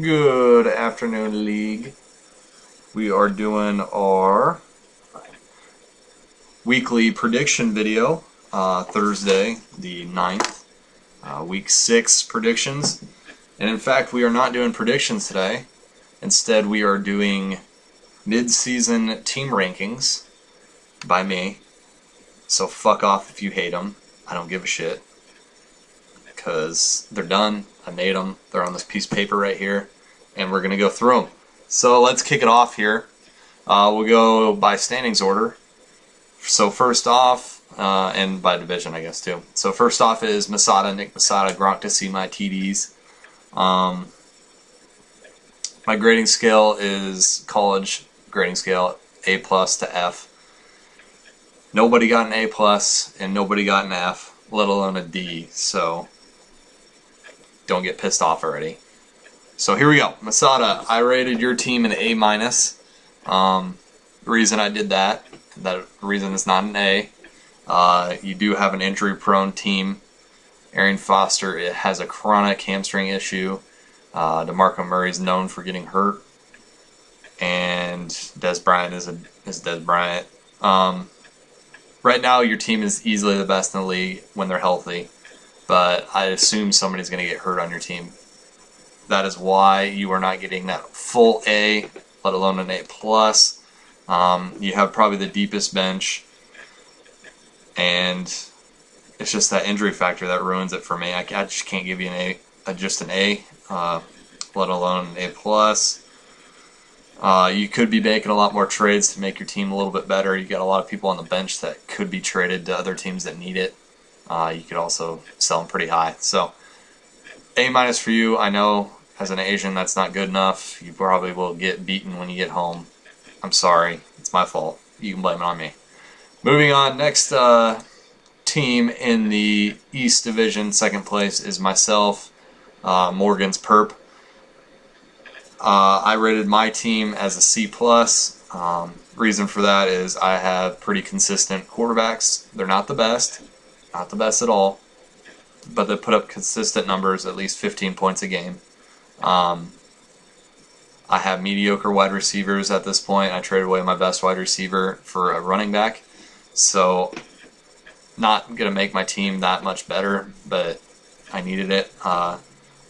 Good afternoon, League. We are doing our weekly prediction video, Thursday the 9th, week 6 predictions. And in fact, we are not doing predictions today. Instead, we are doing mid-season team rankings by me. So fuck off if you hate them. I don't give a shit. Because they're done. I made them. They're on this piece of paper right here. And we're going to go through them. So let's kick it off here. We'll go by standings order. So first off, and by division I guess too. So first off is Masada, Nick Masada, Gronk to see my TDs. My grading scale is college grading scale, A plus to F. Nobody got an A plus and nobody got an F, let alone a D, so don't get pissed off already. So here we go. Masada, I rated your team an A minus. The reason I did that reason it's not an A. You do have an injury-prone team. Arian Foster has a chronic hamstring issue. DeMarco Murray's known for getting hurt, and Des Bryant is Des Bryant. Right now, your team is easily the best in the league when they're healthy, but I assume somebody's going to get hurt on your team. That is why you are not getting that full A, let alone an A plus. You have probably the deepest bench, and it's just that injury factor that ruins it for me. I just can't give you an A, just an A, let alone an A plus. You could be making a lot more trades to make your team a little bit better. You got a lot of people on the bench that could be traded to other teams that need it. You could also sell them pretty high. So A minus for you. I know as an Asian that's not good enough. You probably will get beaten when you get home. I'm sorry. It's my fault. You can blame it on me. Moving on, next team in the East Division, second place, is myself, Morgan's Perp. I rated my team as a C+. Reason for that is I have pretty consistent quarterbacks. They're not the best at all, but they put up consistent numbers, at least 15 points a game. I have mediocre wide receivers at this point. I traded away my best wide receiver for a running back, so not going to make my team that much better, but I needed it. My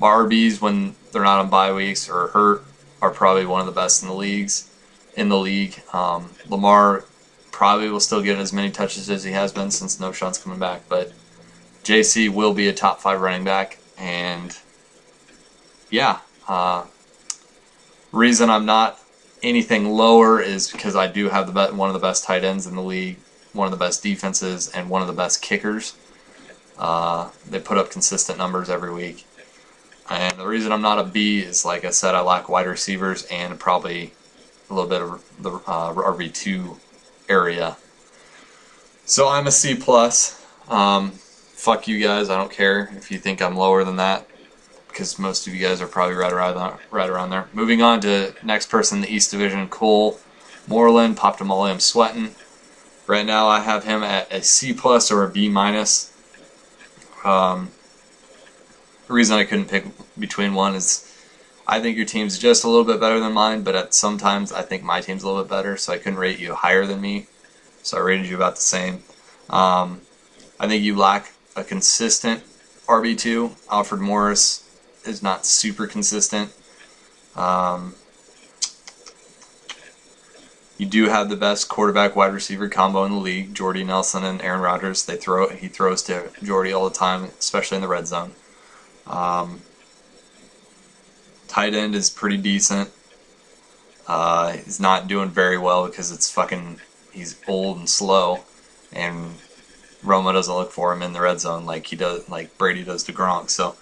RBs, when they're not on bye weeks or hurt, are probably one of the best in the league. Lamar probably will still get as many touches as he has been since No Sean's coming back, but JC will be a top 5 running back, and yeah, reason I'm not anything lower is because I do have one of the best tight ends in the league, one of the best defenses, and one of the best kickers. They put up consistent numbers every week. And the reason I'm not a B is, like I said, I lack wide receivers and probably a little bit of the RB2 area. So I'm a C+. Fuck you guys, I don't care if you think I'm lower than that, because most of you guys are probably right around there. Moving on to next person in the East Division, Cole Moreland. Popped him all I'm sweating. Right now I have him at a C+ or a B-. The reason I couldn't pick between one is I think your team's just a little bit better than mine, but sometimes I think my team's a little bit better, so I couldn't rate you higher than me. So I rated you about the same. I think you lack a consistent RB2. Alfred Morris is not super consistent. You do have the best quarterback wide receiver combo in the league, Jordy Nelson and Aaron Rodgers. He throws to Jordy all the time, especially in the red zone. Tight end is pretty decent. He's not doing very well because he's old and slow, and Roma doesn't look for him in the red zone like Brady does to Gronk. So,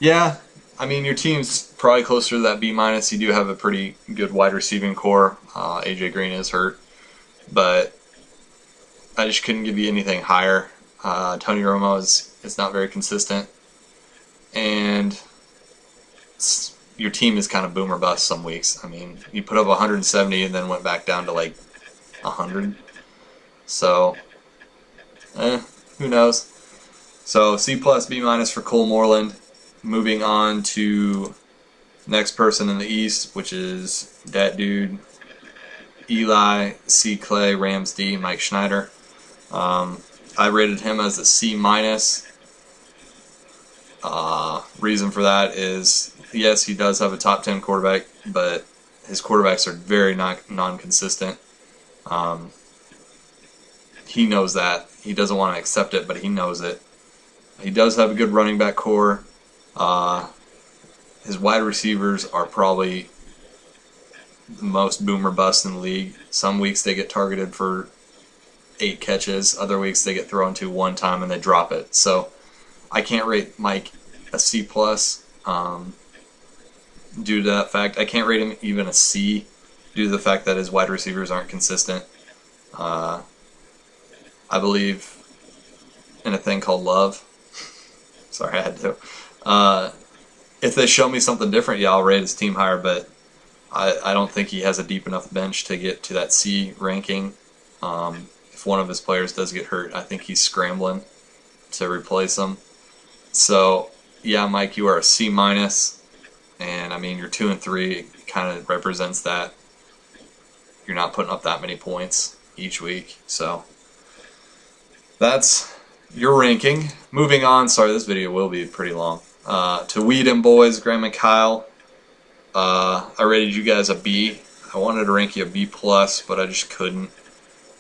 yeah, I mean, your team's probably closer to that B-. You do have a pretty good wide receiving core. AJ Green is hurt, but I just couldn't give you anything higher. Tony Romo is not very consistent, and your team is kind of boom or bust some weeks. I mean, you put up 170 and then went back down to like 100. So, who knows? So C+, B- for Cole Moreland. moving on to next person in the East, which is that dude, Eli C. Clay, Rams D, Mike Schneider. I rated him as a C minus. Reason for that is, yes, he does have a top 10 quarterback, but his quarterbacks are very non-consistent. He knows that. He doesn't want to accept it, but he knows it. He does have a good running back core. His wide receivers are probably the most boom or bust in the league. Some weeks they get targeted for 8 catches. Other weeks they get thrown to one time and they drop it. So I can't rate Mike a C+. Due to that fact. I can't rate him even a C due to the fact that his wide receivers aren't consistent. I believe in a thing called love. Sorry, I had to. If they show me something different, yeah, I'll rate his team higher, but I don't think he has a deep enough bench to get to that C ranking. If one of his players does get hurt, I think he's scrambling to replace him. So, yeah, Mike, you are a C minus. And I mean, you're 2 and 3 kind of represents that. You're not putting up that many points each week, so that's your ranking. Moving on, sorry, this video will be pretty long. To Weed and Boys, Graham and Kyle. I rated you guys a B. I wanted to rank you a B plus, but I just couldn't.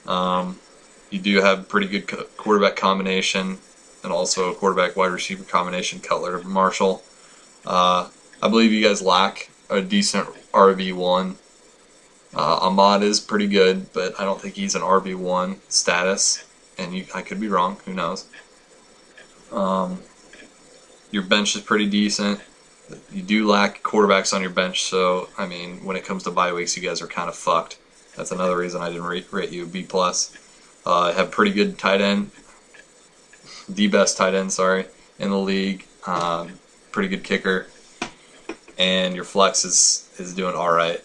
You do have pretty good quarterback combination, and also a quarterback wide receiver combination, Cutler to Marshall. I believe you guys lack a decent RB1. Ahmad is pretty good, but I don't think he's an RB1 status. And I could be wrong, who knows. Your bench is pretty decent. You do lack quarterbacks on your bench, so, I mean, when it comes to bye weeks, you guys are kind of fucked. That's another reason I didn't rate you a B+. Have pretty good tight end. The best tight end, sorry, in the league. Pretty good kicker. And your flex is doing alright.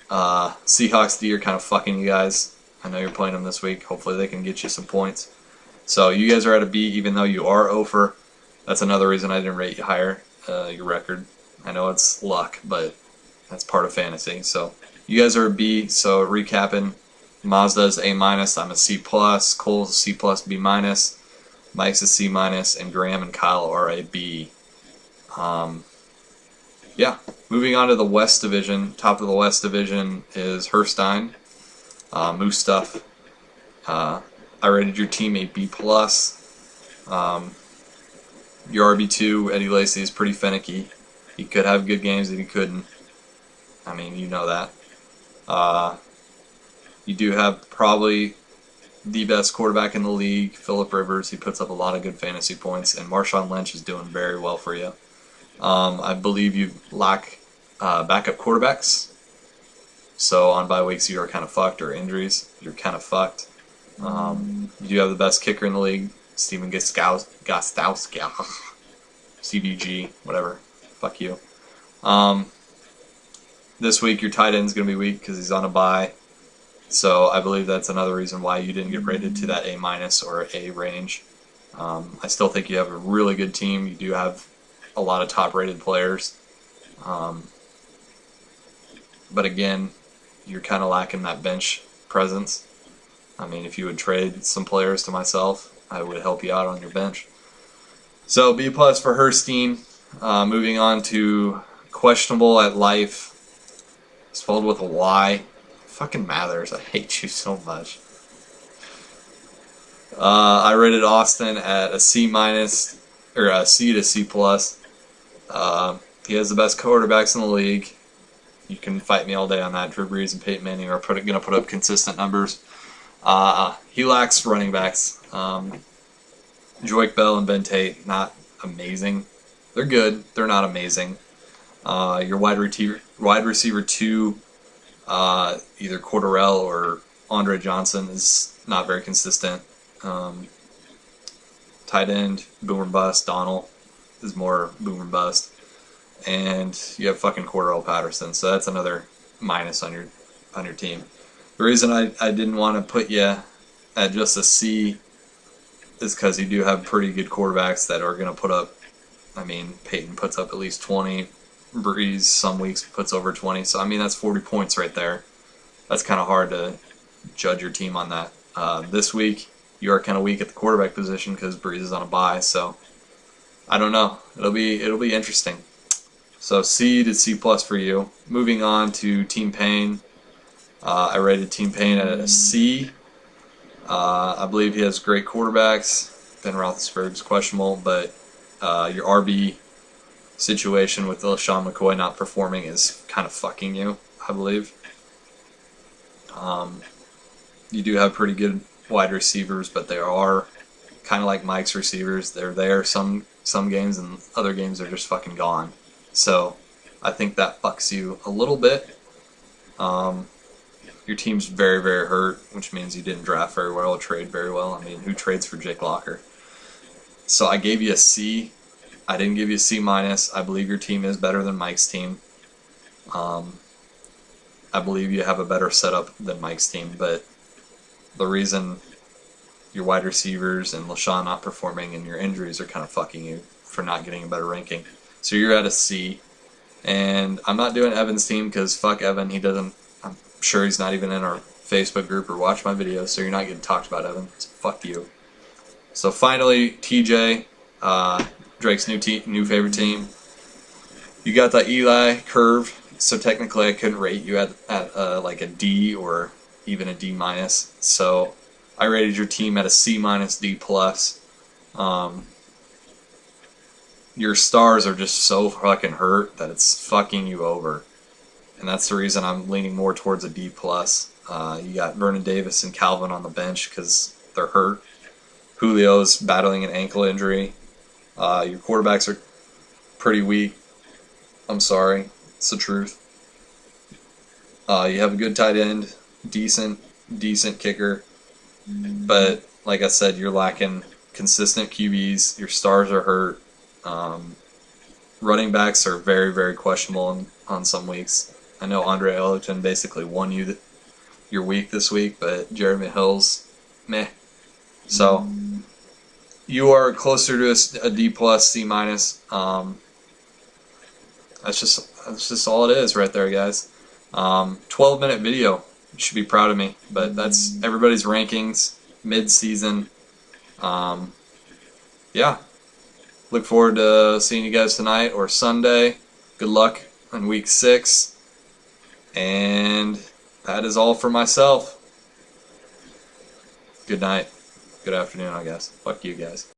Seahawks D are kind of fucking you guys. I know you're playing them this week. Hopefully they can get you some points. So you guys are at a B even though you are 0-for. That's another reason I didn't rate you higher, your record. I know it's luck, but that's part of fantasy. So you guys are a B. So recapping, Mazda's A-, I'm a C+, Cole's a C+, B-, Mike's a C-, and Graham and Kyle are a B. Yeah, moving on to the West Division. Top of the West Division is Herstein, Moose Stuff. I rated your team a B+. Your RB2, Eddie Lacy, is pretty finicky. He could have good games and he couldn't. I mean, you know that. You do have probably the best quarterback in the league, Phillip Rivers. He puts up a lot of good fantasy points, and Marshawn Lynch is doing very well for you. I believe you lack backup quarterbacks. So on bye weeks you are kind of fucked, or injuries, you're kind of fucked. You do have the best kicker in the league, Steven Gostowski, CBG, whatever. Fuck you. This week your tight end's going to be weak because he's on a bye. So I believe that's another reason why you didn't get rated to that A- or A range. I still think you have a really good team. You do have a lot of top-rated players. But again, you're kind of lacking that bench presence. I mean, if you would trade some players to myself, I would help you out on your bench. So B+ for Herstein. Moving on to Questionable at Life. Spelled with a Y. Fucking Mathers, I hate you so much. I rated Austin at a C-, or a C to C+. He has the best quarterbacks in the league. You can fight me all day on that. Drew Brees and Peyton Manning are going to put up consistent numbers. He lacks running backs. Joique Bell and Ben Tate, not amazing. They're good. They're not amazing. Your wide receiver 2, either Cordarrelle or Andre Johnson, is not very consistent. Tight end, boomer bust. Donald is more boomer bust. And you have fucking Cordarrelle Patterson, so that's another minus on your team. The reason I didn't want to put you at just a C is because you do have pretty good quarterbacks that are going to put up I mean, Peyton puts up at least 20. Breeze some weeks puts over 20. So, I mean, that's 40 points right there. That's kind of hard to judge your team on that. This week, you are kind of weak at the quarterback position because Breeze is on a bye. So, I don't know. It'll be interesting. So, C to C plus for you. Moving on to Team Payne. I rated Team Payne at a C. I believe he has great quarterbacks. Ben Roethlisberger's questionable, but your RB situation with LeSean McCoy not performing is kind of fucking you, I believe. You do have pretty good wide receivers, but they are kind of like Mike's receivers. They're there some games, and other games they're just fucking gone. So I think that fucks you a little bit. Your team's very, very hurt, which means you didn't draft very well or trade very well. I mean, who trades for Jake Locker? So I gave you a C. I didn't give you a C minus. I believe your team is better than Mike's team. I believe you have a better setup than Mike's team, but the reason your wide receivers and LeSean not performing and your injuries are kind of fucking you for not getting a better ranking. So you're at a C. And I'm not doing Evan's team because fuck Evan. I'm sure he's not even in our Facebook group or watch my videos, so you're not getting talked about, Evan. So fuck you. So finally, TJ, Drake's new favorite team. You got that Eli curve, so technically I couldn't rate you at like a D or even a D minus. So I rated your team at a C minus, D plus. Your stars are just so fucking hurt that it's fucking you over. And that's the reason I'm leaning more towards a D plus. You got Vernon Davis and Calvin on the bench because they're hurt. Julio's battling an ankle injury. Your quarterbacks are pretty weak. I'm sorry. It's the truth. You have a good tight end. Decent kicker. But, like I said, you're lacking consistent QBs. Your stars are hurt. Running backs are very, very questionable on some weeks. I know Andre Ellington basically won you your week this week, but Jeremy Hill's meh. So you are closer to a D plus, C minus. That's just all it is right there, guys. 12-minute video. You should be proud of me. But that's everybody's rankings mid-season. Yeah. Look forward to seeing you guys tonight or Sunday. Good luck in week 6. And that is all for myself. Good night. Good afternoon, I guess. Fuck you guys.